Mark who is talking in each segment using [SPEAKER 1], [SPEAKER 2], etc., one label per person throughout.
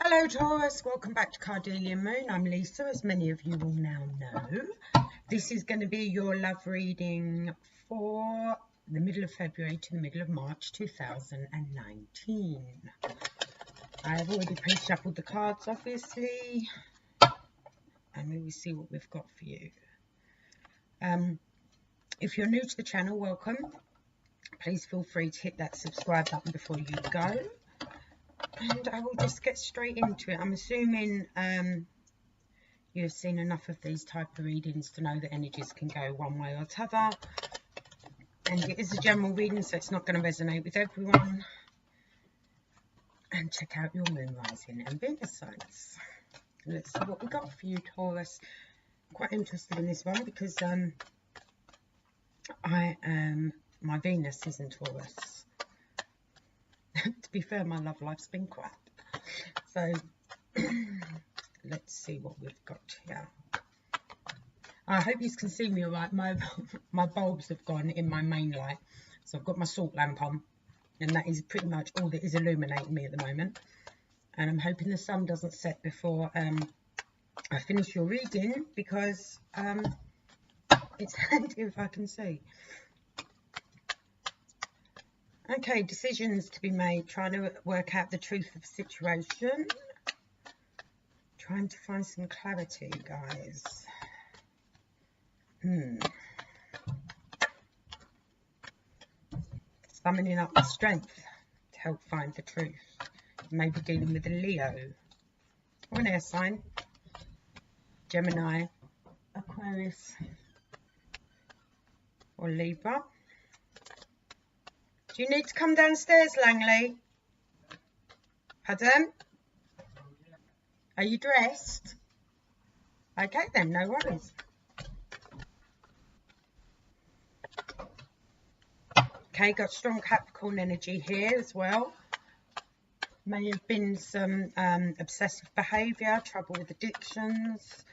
[SPEAKER 1] Hello Taurus, welcome back to Cardelian Moon. I'm Lisa, as many of you will now know. This is going to be your love reading for the middle of February to the middle of March 2019. I have already pre-shuffled the cards, obviously, and we will see what we've got for you. If you're new to the channel, welcome. Please feel free to hit that subscribe button before you go. And I will just get straight into it. I'm assuming you've seen enough of these type of readings to know that energies can go one way or the other. And it is a general reading, so it's not going to resonate with everyone. And check out your moon rising and Venus signs. Let's see what we got for you, Taurus. I'm quite interested in this one because my Venus is in Taurus. To be fair, my love life's been crap. So let's see what we've got here. I hope you can see me all right. My bulbs have gone in my main light. So I've got my salt lamp on. And that is pretty much all that is illuminating me at the moment. And I'm hoping the sun doesn't set before I finish your reading. Because it's handy if I can see. Okay, decisions to be made, trying to work out the truth of the situation. Trying to find some clarity, guys. Summoning up the strength to help find the truth. Maybe dealing with a Leo. Or an air sign. Gemini, Aquarius, or Libra. Do you need to come downstairs, Langley? Pardon? Are you dressed? Okay then, no worries. Okay, got strong Capricorn energy here as well. May have been some obsessive behaviour, trouble with addictions,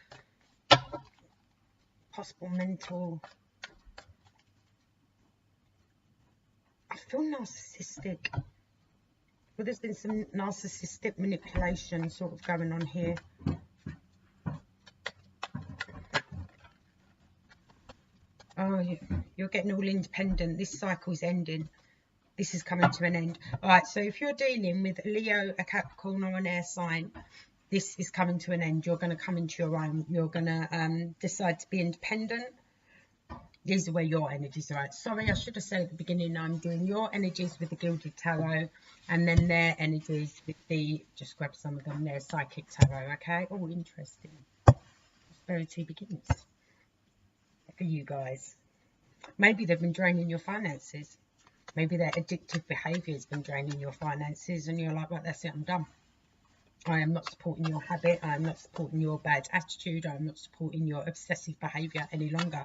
[SPEAKER 1] possible mental... I feel narcissistic. Well, there's been some narcissistic manipulation sort of going on here. Oh, you're getting all independent. This cycle's ending. This is coming to an end. All right, so if you're dealing with a Leo, a Capricorn, or an air sign, this is coming to an end. You're going to come into your own. You're going to decide to be independent. These are where your energies are at. Sorry, I should have said at the beginning, I'm doing your energies with the Gilded Tarot and then their energies with the, just grab some of them, their Psychic Tarot, okay? Oh, interesting. Prosperity begins for you guys. Maybe they've been draining your finances. Maybe their addictive behaviour has been draining your finances and you're like, right, that's it, I'm done. I am not supporting your habit. I am not supporting your bad attitude. I am not supporting your obsessive behaviour any longer.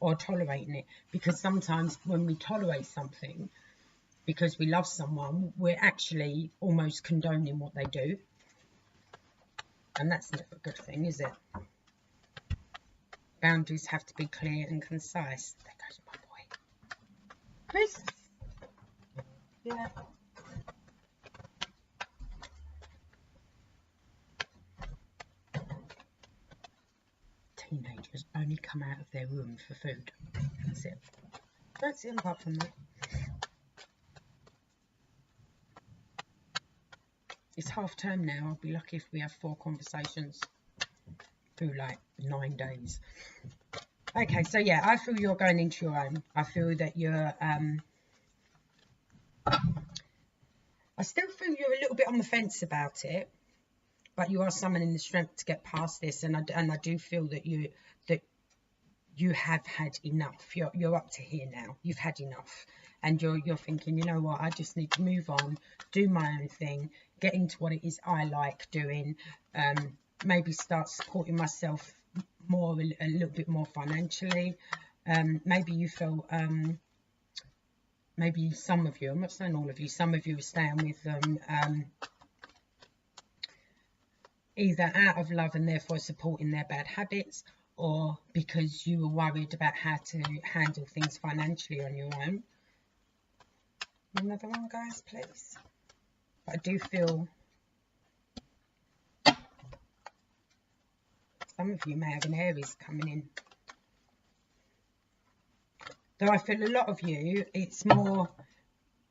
[SPEAKER 1] Or tolerating it, because sometimes when we tolerate something because we love someone, we're actually almost condoning what they do, and that's never a good thing, is it? Boundaries have to be clear and concise. There goes my boy Chris. Yeah. Teenagers only come out of their room for food. That's it. Don't see them apart from that. It's half term now. I'll be lucky if we have 4 conversations through like 9 days. Okay, so yeah, I feel you're going into your own. I feel that you're I still feel you're a little bit on the fence about it. But you are summoning the strength to get past this, and I do feel that you have had enough. You're up to here now. You've had enough, and you're thinking, you know what? I just need to move on, do my own thing, get into what it is I like doing. Maybe start supporting myself more, a little bit more financially. Maybe you feel maybe some of you. I'm not saying all of you. Some of you are staying with them. Either out of love and therefore supporting their bad habits, or because you were worried about how to handle things financially on your own. Another one, guys, please. But I do feel Some of you may have an Aries coming in. Though I feel a lot of you, it's more,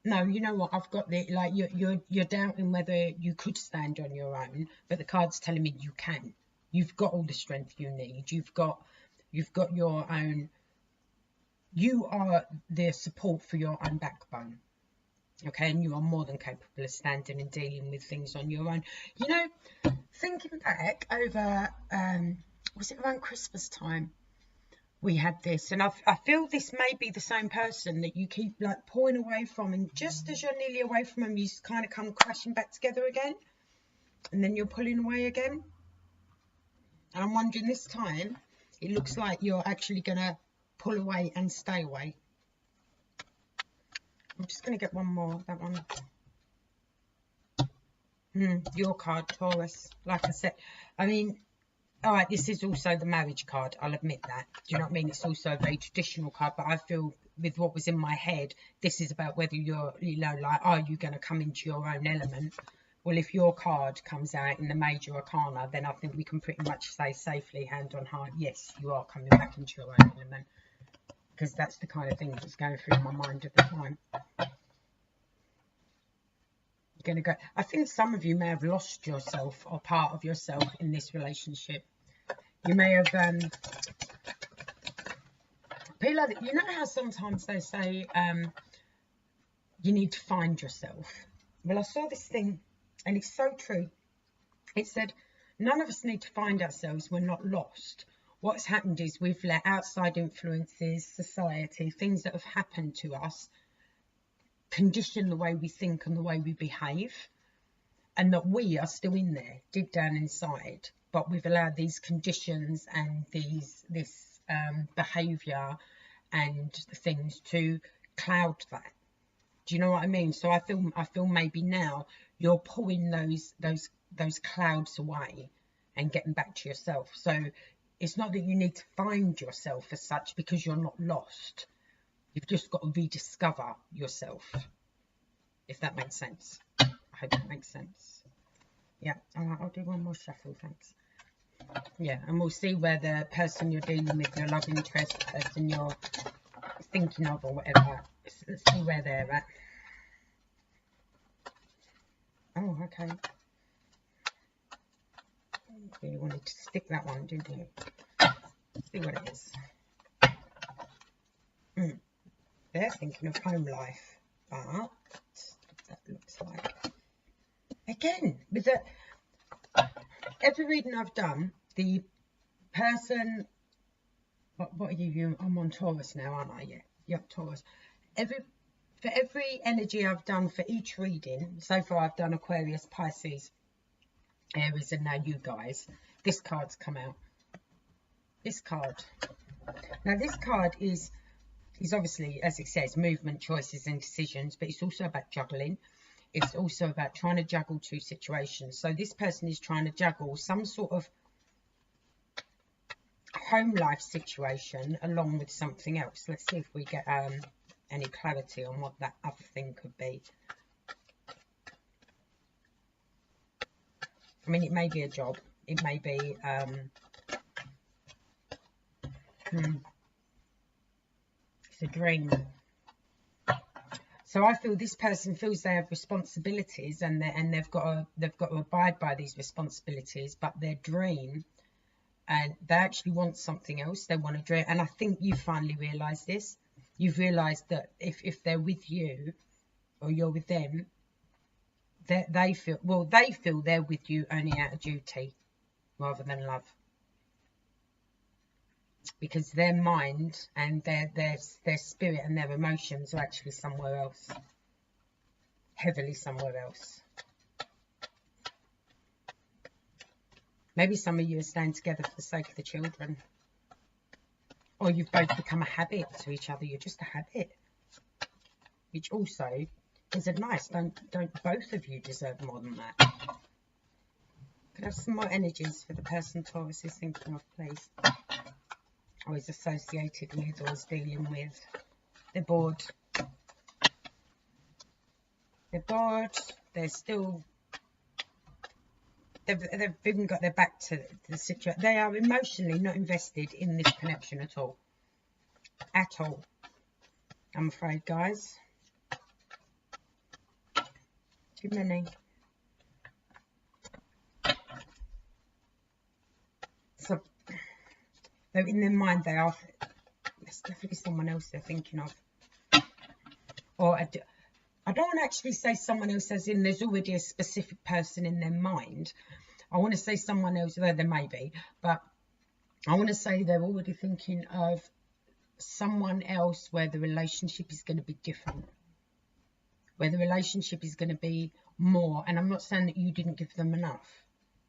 [SPEAKER 1] no, you know what, I've got the, like, you're doubting whether you could stand on your own, but the card's telling me you can. You've got all the strength you need. You've got your own, you are the support for your own backbone. Okay, and you are more than capable of standing and dealing with things on your own. You know, thinking back over, was it around Christmas time? We had this, and I feel this may be the same person that you keep like pulling away from, and just as you're nearly away from them, you kind of come crashing back together again, and then you're pulling away again. And I'm wondering this time, it looks like you're actually going to pull away and stay away. I'm just going to get one more, that one. Your card, Taurus. Like I said, I mean, all right, this is also the marriage card, I'll admit that. Do you know what I mean? It's also a very traditional card, but I feel with what was in my head, this is about whether you're, you know, like, are you going to come into your own element? Well, if your card comes out in the major arcana, then I think we can pretty much say safely, hand on heart, yes, you are coming back into your own element. Because that's the kind of thing that's going through my mind at the time. You're going to go, I think some of you may have lost yourself or part of yourself in this relationship. You may have, you know how sometimes they say you need to find yourself? Well, I saw this thing, and it's so true. It said, none of us need to find ourselves. We're not lost. What's happened is we've let outside influences, society, things that have happened to us, condition the way we think and the way we behave, and that we are still in there, deep down inside, but we've allowed these conditions and this behavior and things to cloud that. Do you know what I mean? So I feel maybe now you're pulling those clouds away and getting back to yourself. So it's not that you need to find yourself as such, because you're not lost. You've just got to rediscover yourself, if that makes sense. I hope that makes sense. Yeah, all right, I'll do one more shuffle, thanks. Yeah, and we'll see where the person you're dealing with, your love interest, the person you're thinking of or whatever, let's see where they're at. Oh, okay. You wanted to stick that one, didn't you? Let's see what it is. They're thinking of home life, but that looks like, again, with every reading I've done, the person, what are you? I'm on Taurus now, aren't I? Yeah, yep, Taurus. For every energy I've done for each reading, so far I've done Aquarius, Pisces, Aries, and now you guys. This card's come out. This card. Now this card is obviously, as it says, movement, choices and decisions, but it's also about juggling. It's also about trying to juggle two situations. So this person is trying to juggle some sort of home life situation along with something else. Let's see if we get any clarity on what that other thing could be. I mean, it may be a job. It may be it's a dream. So I feel this person feels they have responsibilities, and they've got to abide by these responsibilities, but their dream, and they actually want something else. They want to dream, and I think you finally realised this. You've realised that if they're with you or you're with them, they feel they're with you only out of duty rather than love, because their mind and their spirit and their emotions are actually somewhere else, heavily somewhere else. Maybe some of you are staying together for the sake of the children, or you've both become a habit to each other. You're just a habit, which also isn't nice. Don't both of you deserve more than that? Could I have some more energies for the person Taurus is thinking of, please? Or is associated with, or is dealing with. They're bored. They're bored. They're they've even got their back to the situation. They are emotionally not invested in this connection at all. At all. I'm afraid, guys. Too many. So, though in their mind they are, there's definitely someone else they're thinking of. Or I don't want to actually say someone else as in there's already a specific person in their mind. I want to say someone else, though there may be, but I want to say they're already thinking of someone else where the relationship is going to be different. Where the relationship is going to be more, and I'm not saying that you didn't give them enough.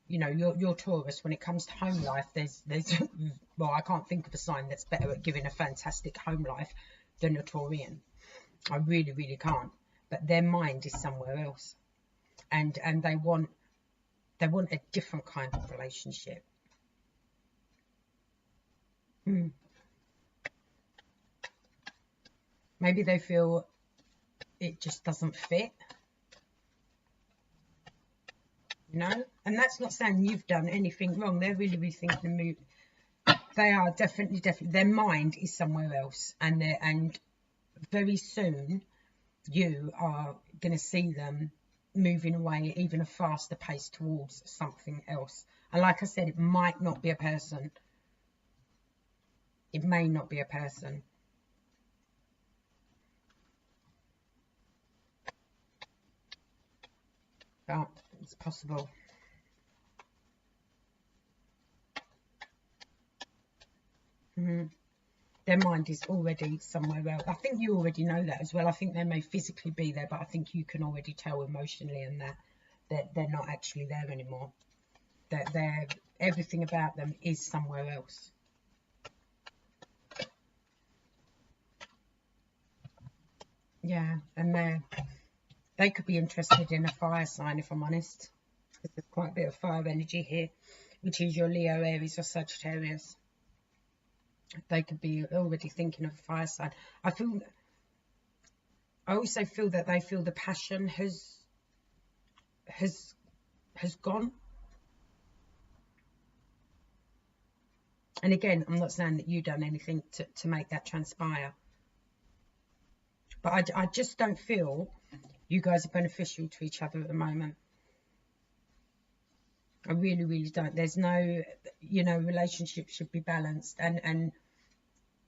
[SPEAKER 1] You know, you're Taurus. When it comes to home life, there's well, I can't think of a sign that's better at giving a fantastic home life than a Taurian. I really, really can't. But their mind is somewhere else, and they want a different kind of relationship. Maybe they feel it just doesn't fit. You know, and that's not saying you've done anything wrong. They're really rethinking the move. They are definitely. Their mind is somewhere else, and very soon you are going to see them moving away even a faster pace towards something else. And like I said, it might not be a person. It may not be a person. But it's possible. Their mind is already somewhere else. I think you already know that as well. I think they may physically be there, but I think you can already tell emotionally and that they're not actually there anymore. That everything about them is somewhere else. Yeah, and they could be interested in a fire sign, if I'm honest. Because there's quite a bit of fire energy here, which is your Leo, Aries or Sagittarius. They could be already thinking of a fire sign. I also feel that they feel the passion has gone. And again, I'm not saying that you've done anything to make that transpire. But I just don't feel you guys are beneficial to each other at the moment. I really, really don't. There's no, you know, relationship should be balanced and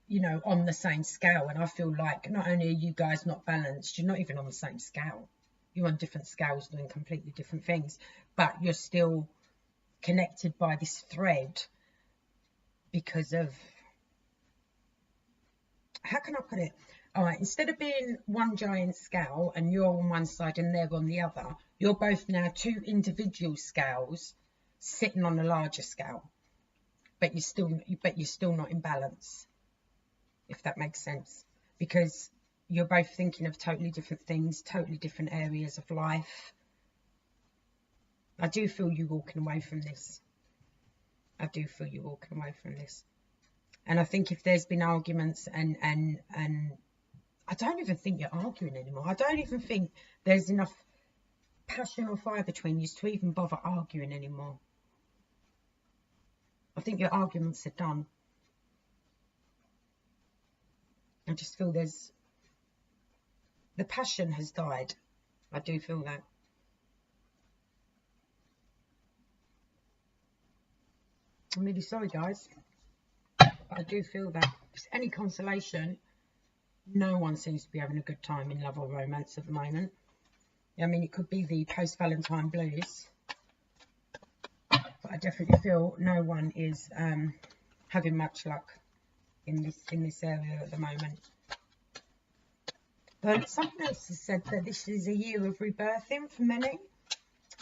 [SPEAKER 1] you know, on the same scale. And I feel like not only are you guys not balanced, you're not even on the same scale. You're on different scales doing completely different things, but you're still connected by this thread because of, how can I put it? All right, instead of being one giant scale and you're on one side and they're on the other, you're both now two individual scales sitting on a larger scale, but you're still not in balance, if that makes sense, because you're both thinking of totally different things, totally different areas of life. I do feel you walking away from this. I do feel you walking away from this. And I think if there's been arguments and I don't even think you're arguing anymore. I don't even think there's enough passion or fire between you to even bother arguing anymore. I think your arguments are done. I just feel the passion has died. I do feel that. I'm really sorry, guys. But I do feel that. If there's any consolation, no one seems to be having a good time in love or romance at the moment. I mean, it could be the post-Valentine blues. But I definitely feel no one is having much luck in this area at the moment. But someone else has said that this is a year of rebirthing for many,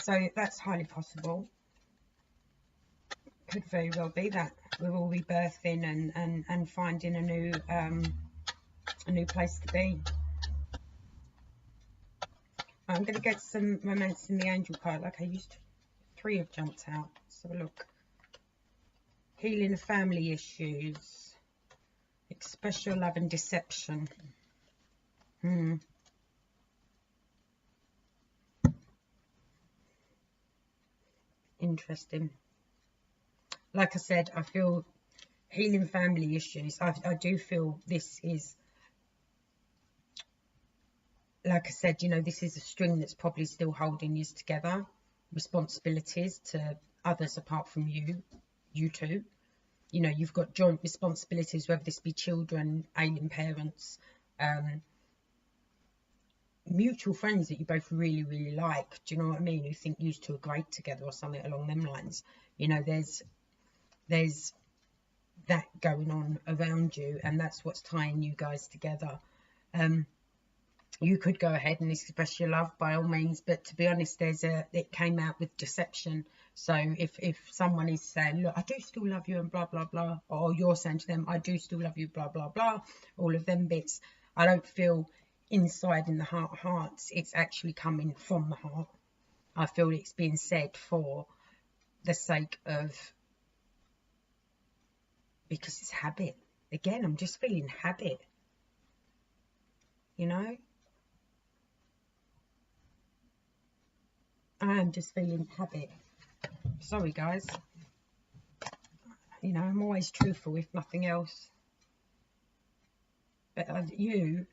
[SPEAKER 1] so that's highly possible. Could very well be that we're all rebirthing and finding a new place to be. I'm going to get some romance in the angel card. Like I used to. 3 have jumped out. Let's have a look. Healing family issues. Express your love and deception. Interesting. Like I said, I feel healing family issues. I do feel this is, like I said, you know, this is a string that's probably still holding you together. Responsibilities to others apart from you two. You know, you've got joint responsibilities, whether this be children, alien parents, mutual friends that you both really, really like. Do you know what I mean? You think you two are great together or something along them lines. You know, there's that going on around you, and that's what's tying you guys together. You could go ahead and express your love by all means, but to be honest, it came out with deception. So if someone is saying, look, I do still love you and blah blah blah, or you're saying to them, I do still love you, blah blah blah, all of them bits, I don't feel inside in the heart of hearts it's actually coming from the heart. I feel it's being said for the sake of, because it's habit. Again, I'm just feeling habit, you know. I am just feeling habit. Sorry guys, you know, I'm always truthful if nothing else. But you,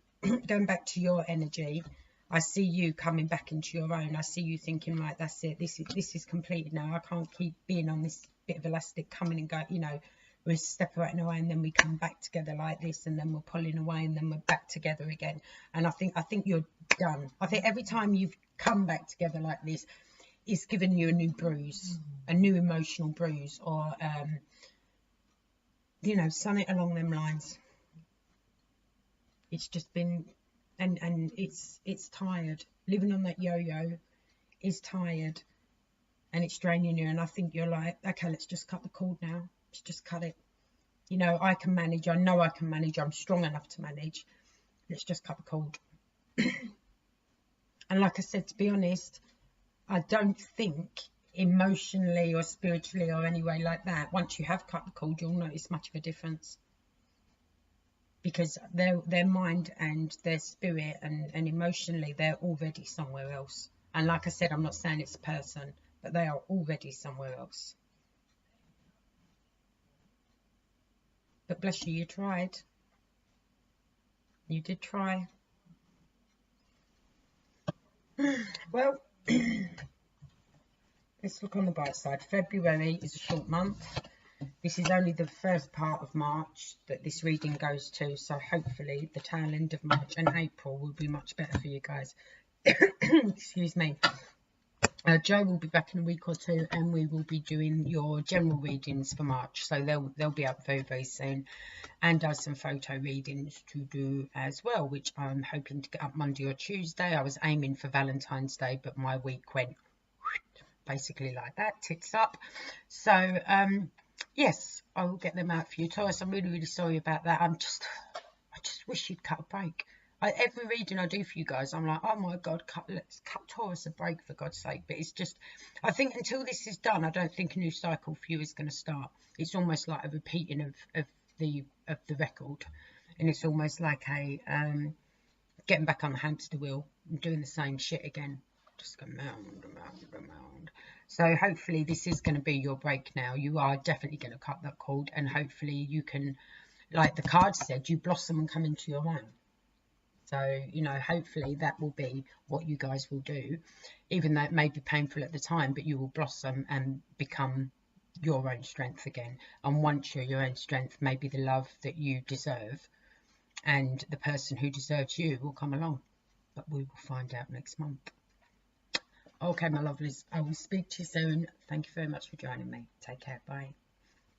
[SPEAKER 1] going back to your energy, I see you coming back into your own. I see you thinking, right, that's it, this is completed now. I can't keep being on this bit of elastic, coming and go, you know, we're separating away and then we come back together like this, and then we're pulling away and then we're back together again. And I think you're done. I think every time you've come back together like this, it's given you a new bruise, a new emotional bruise, or you know, something along them lines. It's just been, and it's tired. Living on that yo-yo is tired, and it's draining you. And I think you're like, okay, let's just cut the cord now. Let's just cut it. You know, I can manage. I know I can manage. I'm strong enough to manage. Let's just cut the cord. And like I said, to be honest, I don't think emotionally or spiritually or any way like that, once you have cut the cord, you'll notice much of a difference, because their mind and their spirit and emotionally, they're already somewhere else. And like I said, I'm not saying it's a person, but they are already somewhere else. But bless you, you tried. You did try. Well, let's look on the bright side. February is a short month. This is only the first part of March that this reading goes to, so hopefully the tail end of March and April will be much better for you guys. Excuse me. Joe will be back in a week or two, and we will be doing your general readings for March, so they'll be up very, very soon. And some photo readings to do as well, which I'm hoping to get up Monday or Tuesday. I was aiming for Valentine's Day, but my week went basically like that, tits up. So yes, I will get them out for you, Taurus. I'm really, really sorry about that. I just wish you'd cut a break. Every reading I do for you guys, I'm like, oh my God, let's cut Taurus a break, for God's sake. But it's just, I think until this is done, I don't think a new cycle for you is going to start. It's almost like a repeating of the record, and it's almost like a getting back on the hamster wheel and doing the same shit again, just go round and round and round. So hopefully this is going to be your break now. You are definitely going to cut that cord, and hopefully you can, like the card said, you blossom and come into your own. So, you know, hopefully that will be what you guys will do, even though it may be painful at the time, but you will blossom and become your own strength again. And once you're your own strength, maybe the love that you deserve and the person who deserves you will come along. But we will find out next month. Okay, my lovelies, I will speak to you soon. Thank you very much for joining me. Take care. Bye.